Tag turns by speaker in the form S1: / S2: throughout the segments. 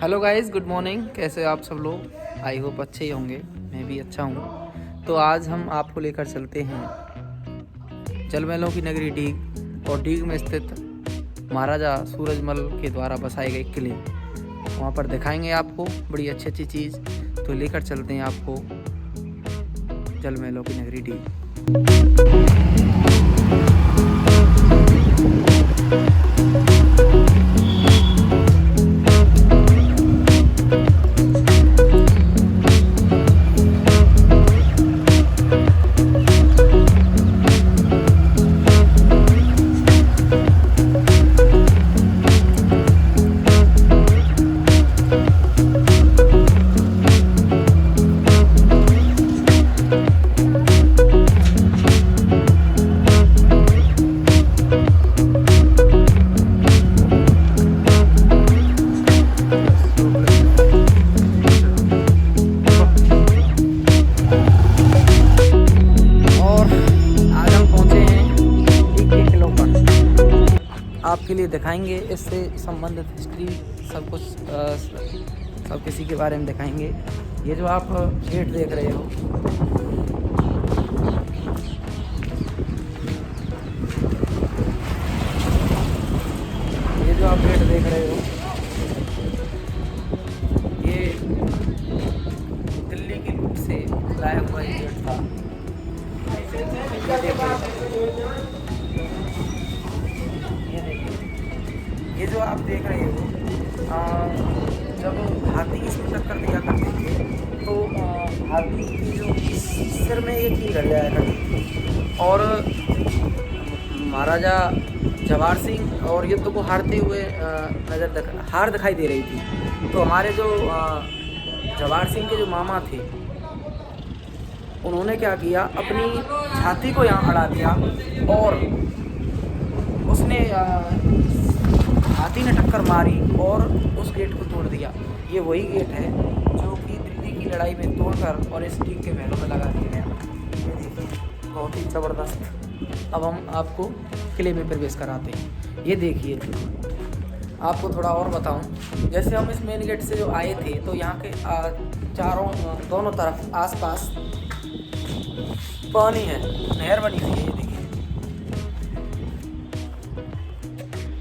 S1: Hello guys, good morning. कैसे हो आप सब लोग? आई होप अच्छे ही होंगे। मैं भी अच्छा हूँ। तो आज हम आपको लेकर चलते हैं जलमहलों की नगरी डीग, और डीग में स्थित महाराजा सूरजमल के द्वारा बसाए गए किले। वहाँ पर दिखाएंगे आपको बड़ी अच्छी अच्छी चीज़। तो लेकर चलते हैं आपको जलमहलों की नगरी डीग। आपके लिए दिखाएंगे इससे संबंधित हिस्ट्री, सब कुछ सब किसी के बारे में दिखाएंगे। ये जो आप गेट देख रहे हो, ये जो आप गेट देख रहे हो, ये दिल्ली की लूट से लाया हुआ ये गेट था। ये जो आप देख रहे हो, जब हाथी इसमें टक्कर दिया करते थे तो हाथी की जो सिर में ये कील लग जाया करती थी, और महाराजा जवाहर सिंह और युद्ध को हारते हुए हार दिखाई दे रही थी। तो हमारे जो जवाहर सिंह के जो मामा थे, उन्होंने क्या किया, अपनी छाती को यहाँ अड़ा दिया और उसने हाथी ने टक्कर मारी और उस गेट को तोड़ दिया। ये वही गेट है जो कि दिल्ली की लड़ाई में तोड़कर और इस डीग के महलों में लगा दिया गया। ये देखिए, बहुत ही ज़बरदस्त। अब हम आपको किले में प्रवेश कराते हैं। ये देखिए, आपको थोड़ा और बताऊं, जैसे हम इस मेन गेट से जो आए थे तो यहाँ के दोनों तरफ आसपास पानी है, नहर बनी हुई है। ये देखिए,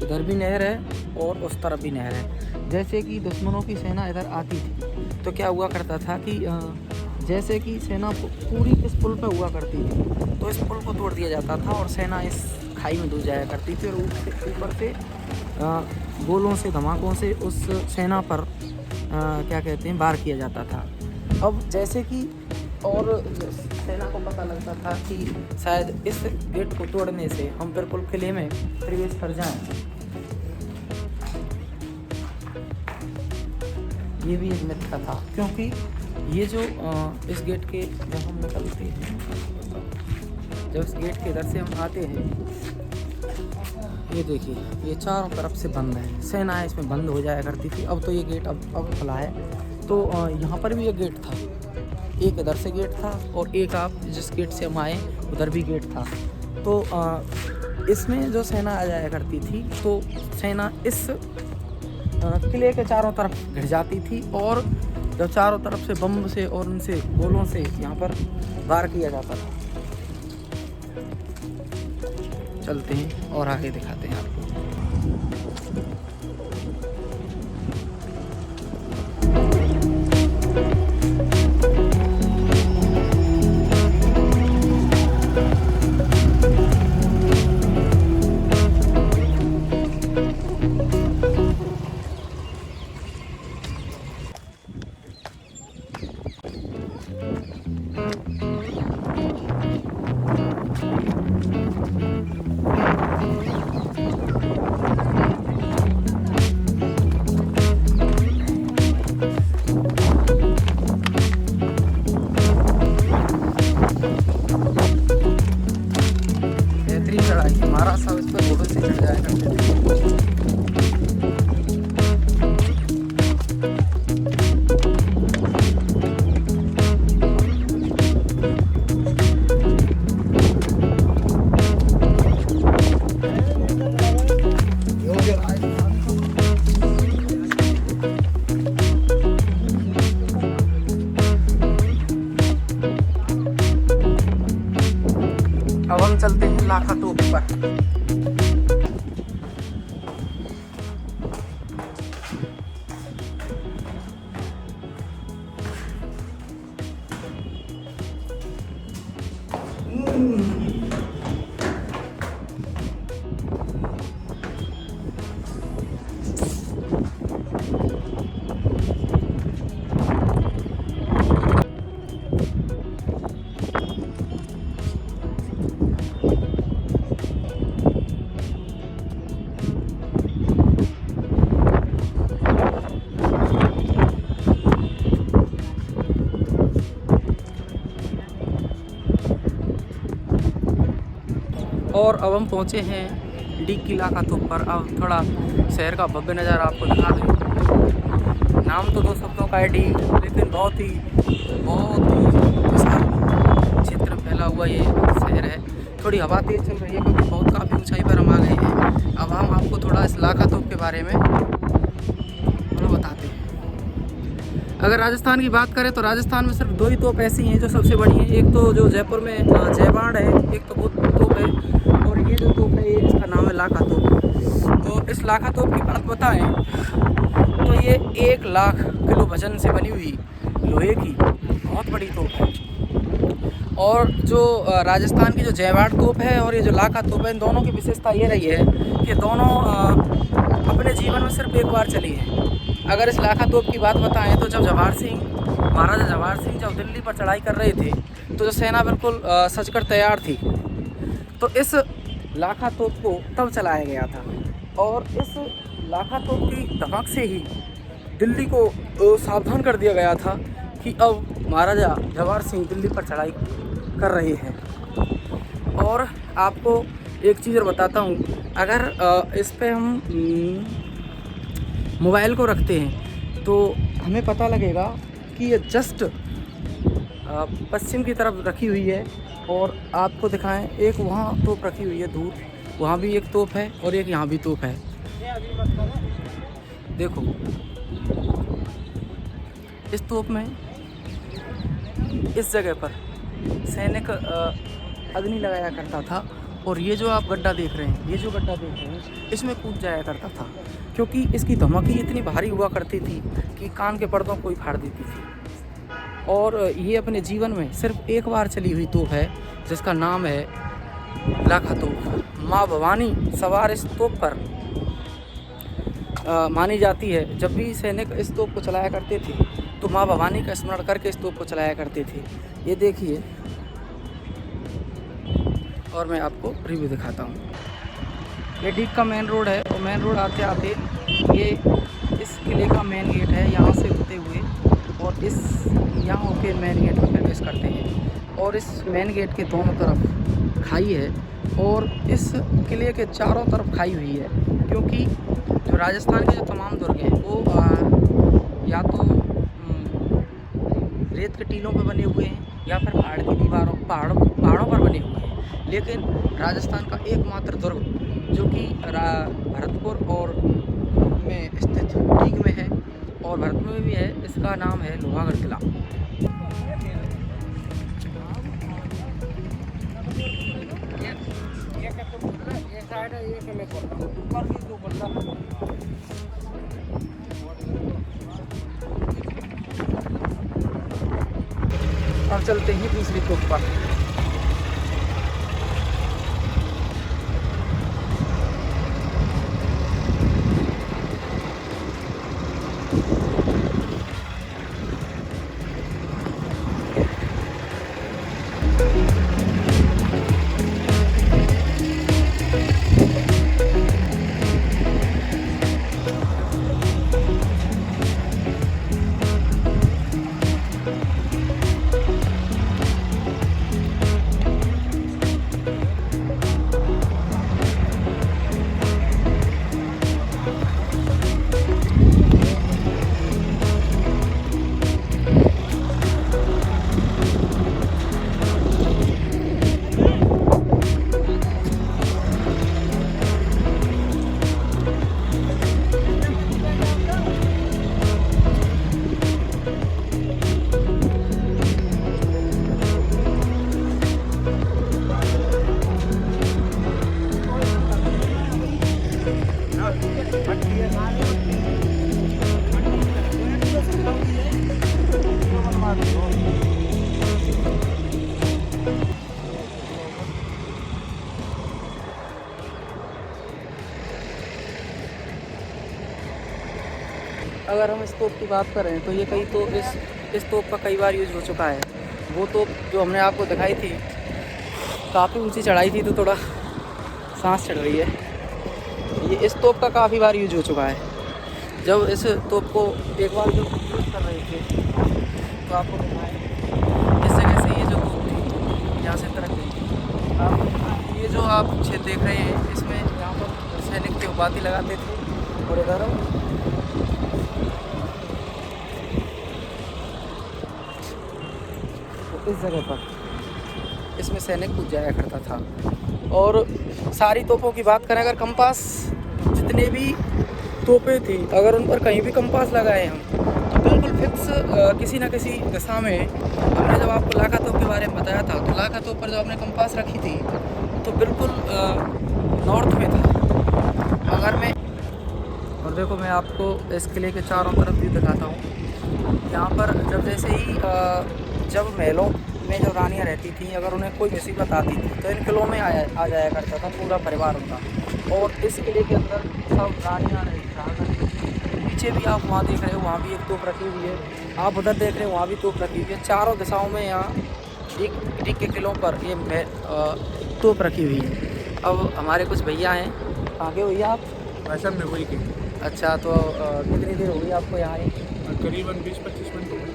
S1: इधर भी नहर है और उस तरफ भी नहर है। जैसे कि दुश्मनों की सेना इधर आती थी तो क्या हुआ करता था कि जैसे कि सेना पूरी इस पुल पे हुआ करती थी, तो इस पुल को तोड़ दिया जाता था और सेना इस खाई में डूब जाया करती थी, और ऊपर से गोलों से, धमाकों से उस सेना पर क्या कहते हैं, वार किया जाता था। अब जैसे कि और सेना को पता लगता था कि शायद इस गेट को तोड़ने से हम बिल्कुल किले में प्रवेश कर जाएं। ये भी एक मिथ्या था, क्योंकि ये जो इस गेट के जब हम निकलते हैं, जब इस गेट के इधर से हम आते हैं, ये देखिए, ये चारों तरफ से बंद है। सेना इसमें बंद हो जाया करती थी। अब तो ये गेट अब खुला है। तो यहाँ पर भी एक गेट था, एक इधर से गेट था और एक आप जिस गेट से हम आए उधर भी गेट था। तो इसमें जो सेना आ जाया करती थी तो सेना इस किले के चारों तरफ घिर जाती थी, और जब चारों तरफ से बम से और उनसे गोलों से यहाँ पर वार किया जाता था। चलते हैं और आगे दिखाते हैं आपको। लाखा तोप पर। और अब हम पहुँचे हैं डी किला का तोप पर। अब थोड़ा शहर का भव्य नज़ारा आपको दिखा दें। नाम तो दो शब्दों का है डी, लेकिन बहुत ही विशाल क्षेत्र में फैला हुआ ये शहर है। थोड़ी हवा तेज़ चल रही है क्योंकि बहुत काफ़ी ऊंचाई पर हम आ गए हैं। अब हम आपको थोड़ा इस लाखा तोप के बारे में थोड़ा बताते हैं। अगर राजस्थान की बात करें तो राजस्थान में सिर्फ दो ही तोप ऐसी हैं जो सबसे बड़ी हैं। एक तो जो जयपुर में जयबांड है, एक तो वो तोप है, और ये जो तोप है ये इसका नाम है लाखा तोप। तो इस लाखा तोप की बात बताएं तो ये 1 लाख किलो वजन से बनी हुई लोहे की बहुत बड़ी तोप है। और जो राजस्थान की जो जयबांड तोप है और ये जो लाखा तोप है, इन दोनों की विशेषता ये रही है कि दोनों अपने जीवन में सिर्फ एक बार चली है। अगर इस लाखा तोप की बात बताएं तो जब महाराजा जवाहर सिंह जब दिल्ली पर चढ़ाई कर रहे थे तो जो सेना बिल्कुल सजकर तैयार थी, तो इस लाखा तोप को तब चलाया गया था। और इस लाखा तोप की धमक से ही दिल्ली को सावधान कर दिया गया था कि अब महाराजा जवाहर सिंह दिल्ली पर चढ़ाई कर रहे हैं। और आपको एक चीज़ और बताता हूँ, अगर इस पे हम मोबाइल को रखते हैं तो हमें पता लगेगा कि ये जस्ट पश्चिम की तरफ रखी हुई है। और आपको दिखाएं, एक वहाँ तोप रखी हुई है दूर, वहाँ भी एक तोप है और एक यहाँ भी तोप है। देखो इस तोप में इस जगह पर सैनिक अग्नि लगाया करता था। और ये जो आप गड्ढा देख रहे हैं, इसमें कूद जाया करता था, क्योंकि इसकी धमकी इतनी भारी हुआ करती थी कि कान के पर्दों को ही फाड़ देती थी। और ये अपने जीवन में सिर्फ एक बार चली हुई तोप है जिसका नाम है लाखा तोप। माँ भवानी सवार इस तोप पर मानी जाती है। जब भी सैनिक इस तोप को चलाया करते थे तो माँ भवानी का स्मरण करके इस तोप को चलाया करते थे। ये देखिए, और मैं आपको रिव्यू दिखाता हूँ। ये डीग का मेन रोड है और मेन रोड आते आते ये इस किले का मेन गेट है। यहाँ से होते हुए और यहाँ होके मेन गेट में प्रवेश करते हैं। और इस मेन गेट के दोनों तरफ खाई है और इस किले के चारों तरफ खाई हुई है, क्योंकि जो राजस्थान के जो तमाम दुर्ग हैं वो या तो रेत के टीलों पर बने हुए हैं या फिर पहाड़ की दीवारों पहाड़ों पर बने हुए हैं। लेकिन राजस्थान का एकमात्र दुर्ग जो कि भरतपुर और में स्थित डीग में है और भरतपुर में भी है, इसका नाम है लोहागढ़ किला। अब चलते ही दूसरी तोप पर। अगर हम इस तोप की बात करें तो ये कई तो इस तोप का कई बार यूज़ हो चुका है। वो तोप जो हमने आपको दिखाई थी काफ़ी ऊंची चढ़ाई थी तो थोड़ा सांस चढ़ रही है। ये इस तोप का काफ़ी बार यूज हो चुका है। जब इस तोप को एक बार जो यूज़ कर रहे थे तो आपको दिखाएं इस जगह से ये जो तोप थी यहाँ से तरक गई थी। आप ये जो आप क्षेत्र देख रहे हैं इसमें यहाँ पर सैनिक की उपाधि लगाते थे और इधर तो इस जगह पर इसमें सैनिक कूद जाया करता था। और सारी तोपों की बात करें अगर कंपास जितने भी तोपें थी अगर उन पर कहीं भी कंपास लगाए हम तो बिल्कुल फिक्स किसी न किसी दिशा में। हमने जब आपको लाखा तोप के बारे में बताया था तो लाखा तोप पर जब हमने कंपास रखी थी तो बिल्कुल नॉर्थ में था। अगर मैं और देखो मैं आपको इस किले के चारों तरफ भी दिखाता हूँ। यहाँ पर जब जैसे ही जब महलों में जो रानियाँ रहती थी अगर उन्हें कोई मुसीबत आती थी तो इन किलों में आ जाया करता था पूरा परिवार उनका। और इस किले के अंदर सब रानियाँ रहा करती थी। पीछे भी आप वहाँ देख रहे हो वहाँ भी एक तोप रखी हुई है, आप उधर देख रहे हो वहाँ भी तोप रखी हुई है। चारों दिशाओं में यहाँ एक के किलों पर ये तोप रखी हुई है। अब हमारे कुछ भैया हैं, आगे भैया आप
S2: वैसे में वही के।
S1: अच्छा तो कितनी देर हो गई आपको यहाँ आए?
S2: करीबन 20-25 मिनट हो गए।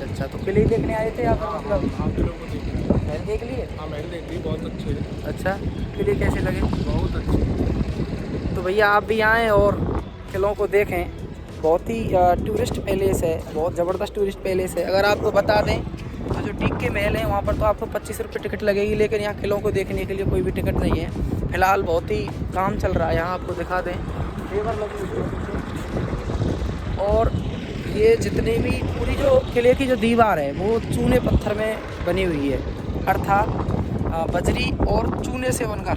S1: अच्छा तो किले देखने आए थे आप? मतलब
S2: हाँ किलों को देखिए।
S1: महल देख लिए?
S2: हाँ महल देख ली, बहुत अच्छे है।
S1: अच्छा किले कैसे लगे?
S2: बहुत अच्छे।
S1: तो भैया आप भी आएँ और किलों को देखें। बहुत ही टूरिस्ट पैलेस है, बहुत ज़बरदस्त टूरिस्ट पैलेस है। अगर आपको बता दें तो जो टीक के महल हैं वहाँ पर तो आपको 25 रुपये टिकट लगेगी, लेकिन यहाँ किलों को देखने के लिए कोई भी टिकट नहीं है। फ़िलहाल बहुत ही काम चल रहा है यहाँ, आपको दिखा दें लेबर लगी हुई है। और ये जितनी भी पूरी जो किले की जो दीवार है वो चूने पत्थर में बनी हुई है, अर्थात बजरी और चूने से बनकर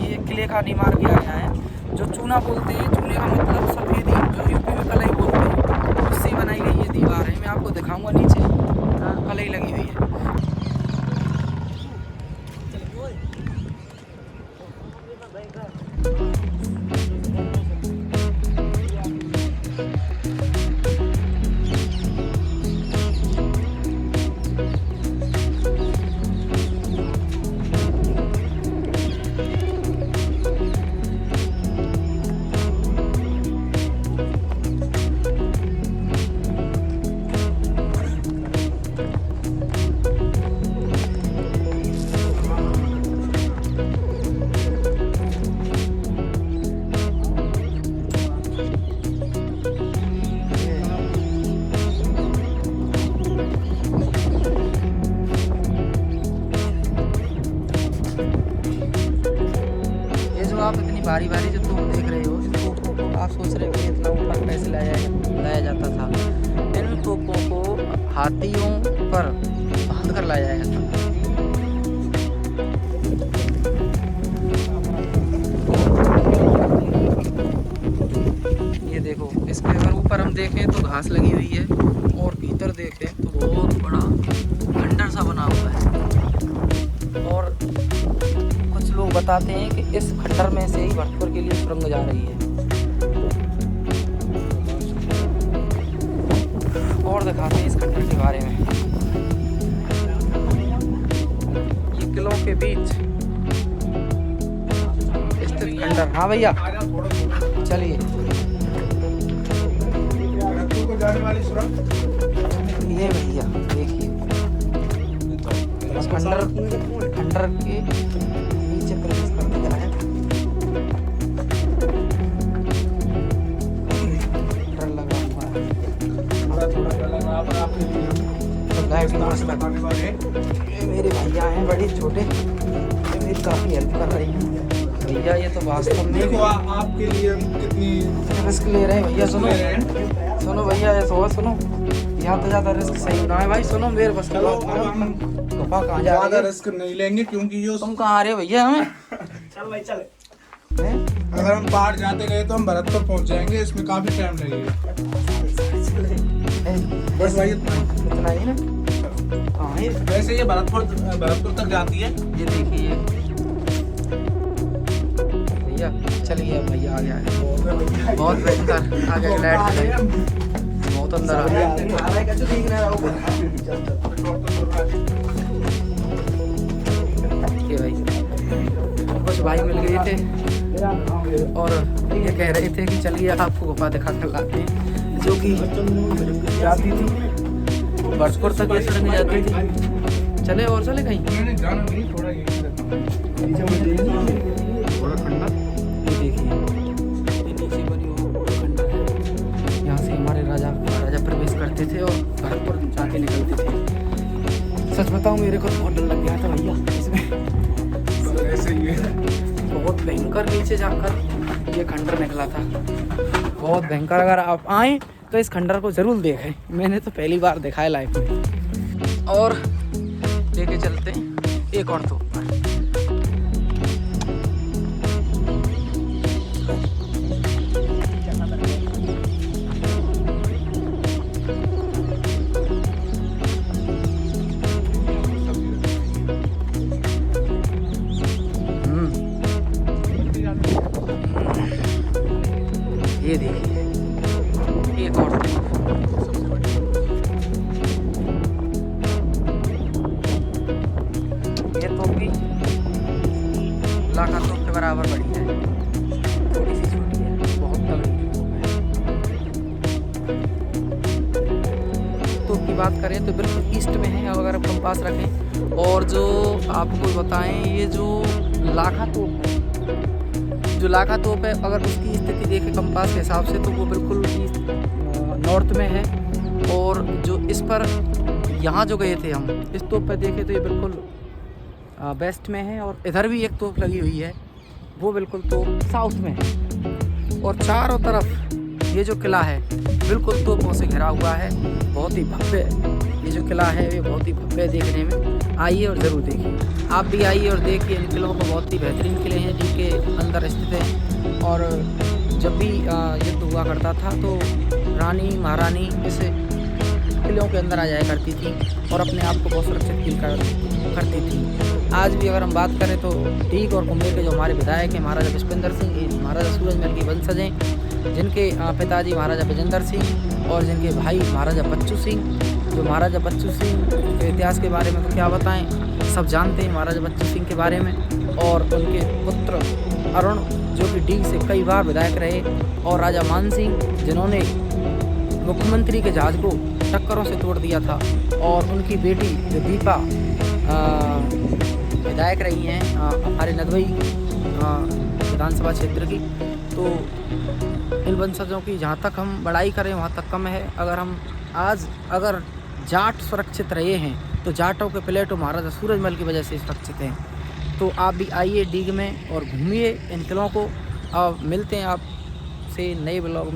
S1: ये किले का निर्माण किया गया है। जो चूना बोलते हैं, चूने का मतलब सफ़ेदी, जो यूपी में कलई बोलते हैं, उससे बनाई गई ये दीवार है। मैं आपको दिखाऊंगा नीचे कलई लगी हुई है। आप इतनी बारी बारी जो तोप देख रहे हो, इन तोपों को आप सोच रहे हो कि इतना ऊपर कैसे लाया जाता था। इन तोपों को हाथियों पर बांध कर लाया जाता था। ये देखो इसके अगर ऊपर हम देखें तो घास लगी हुई है और भीतर देखें तो बहुत बड़ा खंडर सा बना हुआ है। और लोग बताते हैं कि इस खंडर में से ही भरतपुर के लिए सुरंग जा रही है। और दिखाते हैं इस खंडर के बारे में। ये किलों के बीच स्थित खंडर। हाँ भैया चलिए। ये भैया देखिए खंडर के नीचे प्रवेश करने का है। डर लगा हुआ है, तो गाइड मेरे भैया हैं बड़े छोटे, मेरी काफ़ी हेल्प कर रही हैं। भैया ये तो वास्तव में
S2: देखो आपके लिए कितनी
S1: रिस्क ले रहे हैं भैया। सुनो भैया, ये सुनो यहाँ तो ज़्यादा रिस्क सही ना है भाई। सुनो मेरे बस कहाँ जा
S2: ज़्यादा रिस्क नहीं लेंगे क्योंकि ये
S1: तुम कहाँ आ रहे हो भैया? हमें
S3: चल भाई चल।
S2: अगर हम पहाड़ जाते गए तो हम भरतपुर पहुंच जाएंगे, इसमें काफी टाइम लगेगा। बस भाई
S1: इतना ही ना। हाँ ये
S2: वैसे ये भरतपुर तक जाती है।
S1: ये देखिए भैया चलिए अब भैया आगे आगे बहुत भयंकर आगे लाइट चले बहुत अंदर आ गया भाई कुछ भाई मिल गए थे और ये कह रहे थे कि चलिए आपको गुफा दिखा कर लाते हैं जो कि जाती थी बरसपुर तक ये सड़क जाती थी। चले और चले कहीं
S2: थोड़ा ठंडा
S1: ये देखिए ये नीचे बनी वो खंडर है। यहाँ से हमारे राजा महाराजा प्रवेश करते थे और भरतपुर जाके निकलते थे। सच बताऊँ मेरे को बहुत डर लग गया था भैया इसमें,
S2: ऐसे ही है।
S1: बहुत भयंकर नीचे जाकर ये खंडर निकला था, बहुत भयंकर। अगर आप आएँ तो इस खंडर को ज़रूर देखें, मैंने तो पहली बार देखा है लाइफ में। और लेके चलते हैं एक और तो ये देखिए एक और ये तो भी लाखा तोप के बराबर बड़ी है, थोड़ी सी छोटी है, बहुत तगड़ी तोप की बात करें तो बिल्कुल ईस्ट में है। अगर आप कंपास रखें और जो आपको बताएं ये जो लाखा तोप है, जो लाखा तोप है अगर उसकी स्थिति देखें कंपास के हिसाब से तो वो बिल्कुल नॉर्थ में है। और जो इस पर यहाँ जो गए थे हम इस तोप पर देखें तो ये बिल्कुल वेस्ट में है। और इधर भी एक तोप लगी हुई है वो बिल्कुल तोप साउथ में है। और चारों तरफ ये जो किला है बिल्कुल तोपों से घिरा हुआ है, बहुत ही भव्य ये जो किला है ये बहुत ही भव्य देखने में। आइए और ज़रूर देखिए, आप भी आइए और देखिए इन किलों को, बहुत ही बेहतरीन किले हैं जिनके अंदर स्थित हैं। और जब भी युद्ध हुआ करता था तो रानी महारानी इस किलों के अंदर आ जाया करती थी और अपने आप को बहुत सुरक्षित फील करती थी। आज भी अगर हम बात करें तो डीग और कुंभे के जो हमारे विधायक हैं महाराजा पुष्पेंद्र सिंह, महाराजा सूरजमल की वंशज हैं, जिनके पिताजी महाराजा विजेंद्र सिंह और जिनके भाई महाराजा बच्चू सिंह। जो महाराजा बच्चू सिंह के इतिहास के बारे में तो क्या बताएं, सब जानते हैं महाराजा बच्चू सिंह के बारे में। और उनके पुत्र अरुण जो कि डीग से कई बार विधायक रहे, और राजा मान सिंह जिन्होंने मुख्यमंत्री के जहाज को टक्करों से तोड़ दिया था, और उनकी बेटी जो दीपा विधायक रही हैं हमारे नदवई विधानसभा क्षेत्र की। तो इन वंशजों की जहाँ तक हम बड़ाई करें वहाँ तक कम है। अगर जाट सुरक्षित रहे हैं तो जाटों के प्लेटो महाराजा सूरजमल की वजह से सुरक्षित हैं। तो आप भी आइए डीग में और घूमिए इन किलों को। अब मिलते हैं आपसे नए ब्लॉग में।